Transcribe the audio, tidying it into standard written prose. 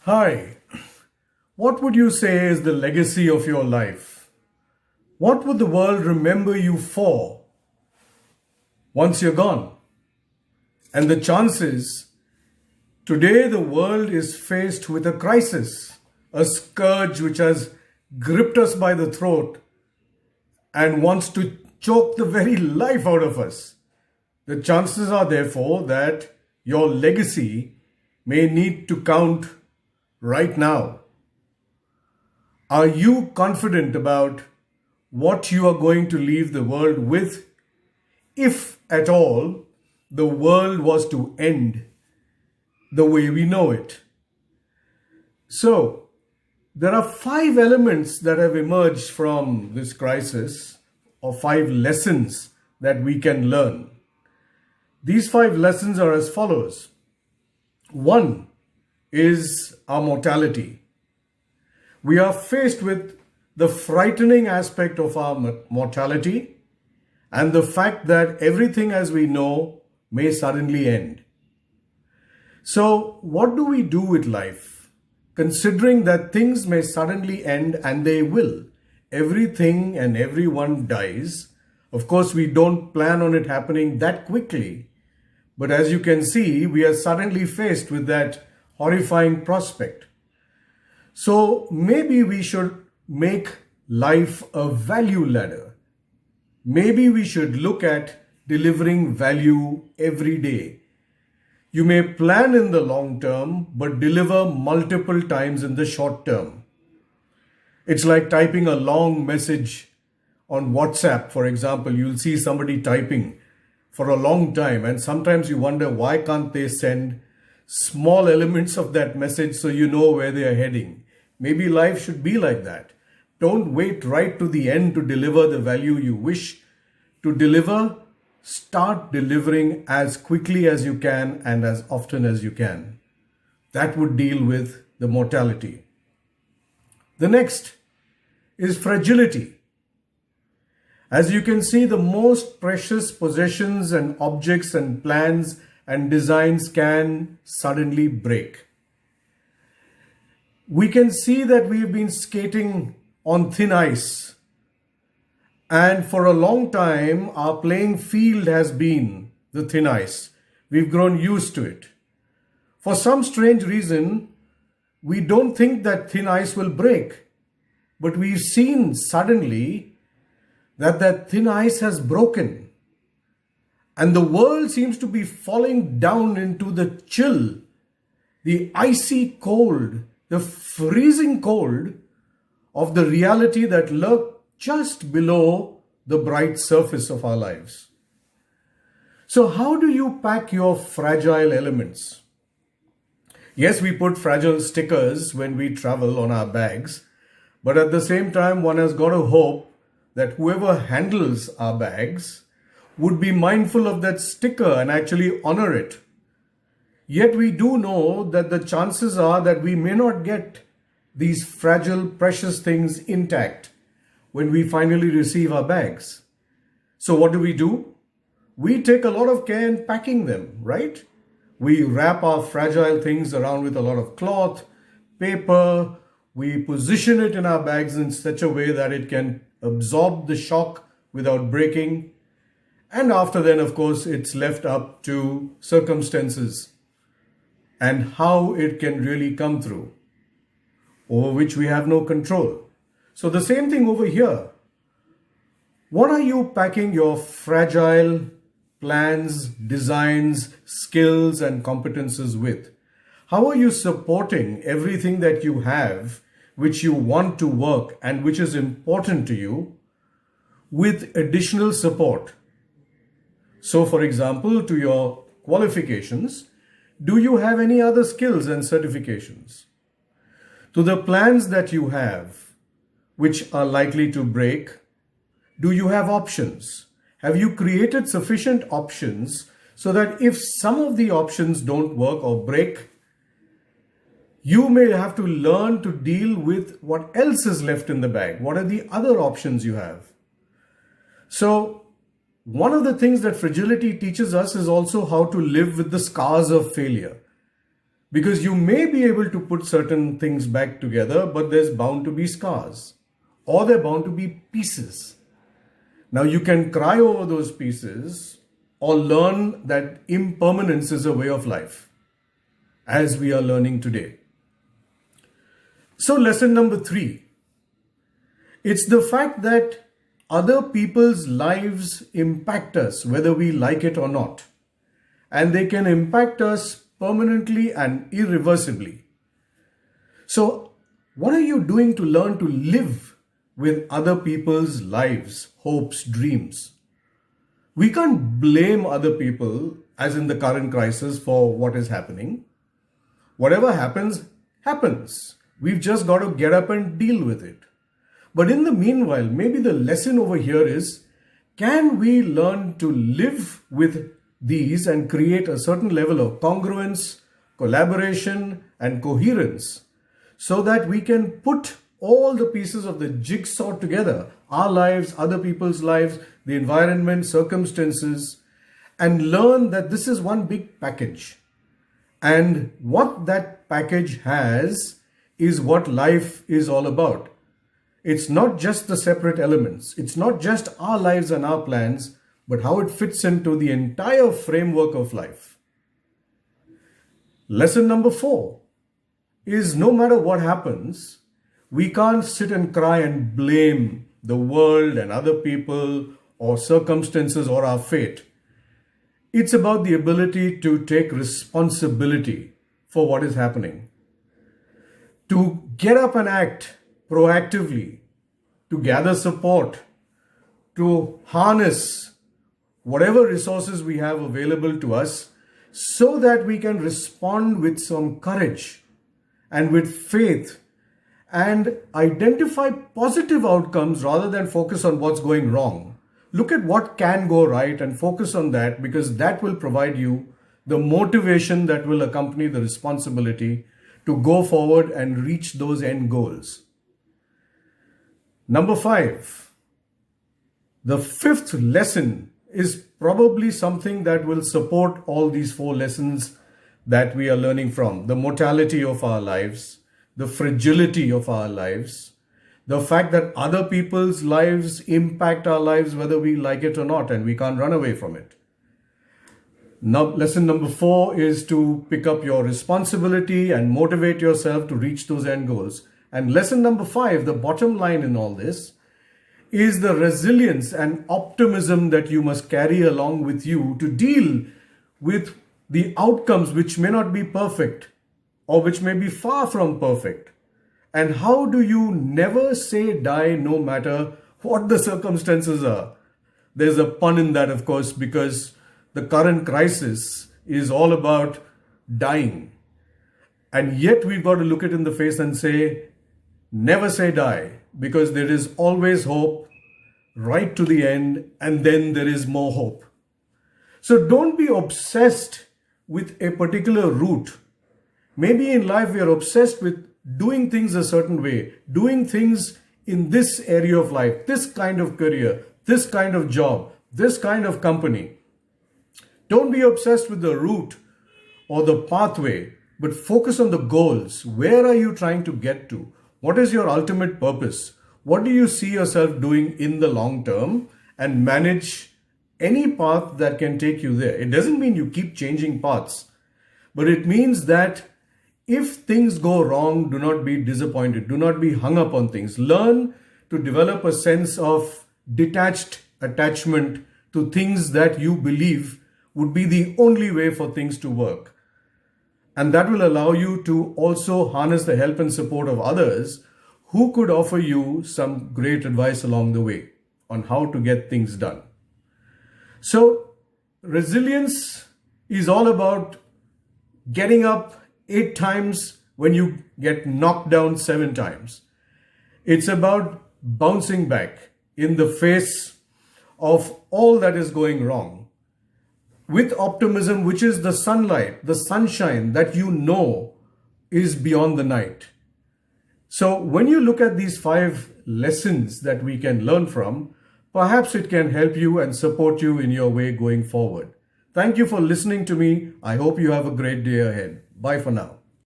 Hi, what would you say is the legacy of your life? What would the world remember you for once you're gone? And the chances today the world is faced with a crisis, a scourge which has gripped us by the throat and wants to choke the very life out of us. The chances are therefore that your legacy may need to count right now. Are you confident about what you are going to leave the world with, if at all the world was to end the way we know it? So, there are 5 elements that have emerged from this crisis, or 5 lessons that we can learn. These 5 lessons are as follows. One is our mortality. We are faced with the frightening aspect of our mortality and the fact that everything as we know may suddenly end. So, what do we do with life? Considering that things may suddenly end, and they will. Everything and everyone dies. Of course, we don't plan on it happening that quickly. But as you can see, we are suddenly faced with that horrifying prospect. So maybe we should make life a value ladder. Maybe we should look at delivering value every day. You may plan in the long term, but deliver multiple times in the short term. It's like typing a long message on WhatsApp, for example. You'll see somebody typing for a long time, and sometimes you wonder why can't they send small elements of that message so you know where they are heading. Maybe life should be like that. Don't wait right to the end to deliver the value you wish to deliver. Start delivering as quickly as you can and as often as you can. That would deal with the mortality. The next is fragility. As you can see, the most precious possessions and objects and plans and designs can suddenly break. We can see that we've been skating on thin ice, and for a long time our playing field has been the thin ice. We've grown used to it. For some strange reason, we don't think that thin ice will break, but we've seen suddenly that thin ice has broken. And the world seems to be falling down into the chill, the icy cold, the freezing cold of the reality that lurks just below the bright surface of our lives. So how do you pack your fragile elements? Yes, we put fragile stickers when we travel on our bags, but at the same time, one has got to hope that whoever handles our bags would be mindful of that sticker and actually honor it. Yet we do know that the chances are that we may not get these fragile, precious things intact when we finally receive our bags. So what do? We take a lot of care in packing them, right? We wrap our fragile things around with a lot of cloth, paper. We position it in our bags in such a way that it can absorb the shock without breaking. And after then, of course, it's left up to circumstances and how it can really come through, over which we have no control. So the same thing over here. What are you packing your fragile plans, designs, skills, and competences with? How are you supporting everything that you have, which you want to work and which is important to you, with additional support? So, for example, to your qualifications, do you have any other skills and certifications? To the plans that you have, which are likely to break, do you have options? Have you created sufficient options so that if some of the options don't work or break, you may have to learn to deal with what else is left in the bag? What are the other options you have? So, one of the things that fragility teaches us is also how to live with the scars of failure. Because you may be able to put certain things back together, but there's bound to be scars, or there are bound to be pieces. Now you can cry over those pieces or learn that impermanence is a way of life, as we are learning today. So lesson number 3, it's the fact that other people's lives impact us, whether we like it or not. And they can impact us permanently and irreversibly. So what are you doing to learn to live with other people's lives, hopes, dreams? We can't blame other people, as in the current crisis, for what is happening. Whatever happens, happens. We've just got to get up and deal with it. But in the meanwhile, maybe the lesson over here is, can we learn to live with these and create a certain level of congruence, collaboration, and coherence so that we can put all the pieces of the jigsaw together, our lives, other people's lives, the environment, circumstances, and learn that this is one big package. And what that package has is what life is all about. It's not just the separate elements. It's not just our lives and our plans, but how it fits into the entire framework of life. Lesson number 4 is, no matter what happens, we can't sit and cry and blame the world and other people or circumstances or our fate. It's about the ability to take responsibility for what is happening, to get up and act proactively, to gather support, to harness whatever resources we have available to us so that we can respond with some courage and with faith and identify positive outcomes rather than focus on what's going wrong. Look at what can go right and focus on that, because that will provide you the motivation that will accompany the responsibility to go forward and reach those end goals. Number 5, the 5th lesson is probably something that will support all these 4 lessons that we are learning from. The mortality of our lives, the fragility of our lives, the fact that other people's lives impact our lives whether we like it or not, and we can't run away from it. Now, lesson number 4 is to pick up your responsibility and motivate yourself to reach those end goals. And lesson number 5, the bottom line in all this, is the resilience and optimism that you must carry along with you to deal with the outcomes which may not be perfect or which may be far from perfect. And how do you never say die no matter what the circumstances are? There's a pun in that, of course, because the current crisis is all about dying. And yet we've got to look it in the face and say, never say die, because there is always hope right to the end, and then there is more hope. So don't be obsessed with a particular route. Maybe in life we are obsessed with doing things a certain way, doing things in this area of life, this kind of career, this kind of job, this kind of company. Don't be obsessed with the route or the pathway, but focus on the goals. Where are you trying to get to? What is your ultimate purpose? What do you see yourself doing in the long term? And manage any path that can take you there. It doesn't mean you keep changing paths, but it means that if things go wrong, do not be disappointed. Do not be hung up on things. Learn to develop a sense of detached attachment to things that you believe would be the only way for things to work. And that will allow you to also harness the help and support of others who could offer you some great advice along the way on how to get things done. So resilience is all about getting up 8 times when you get knocked down 7 times. It's about bouncing back in the face of all that is going wrong with optimism, which is the sunlight, the sunshine that you know is beyond the night. So when you look at these 5 lessons that we can learn from, perhaps it can help you and support you in your way going forward. Thank you for listening to me. I hope you have a great day ahead. Bye for now.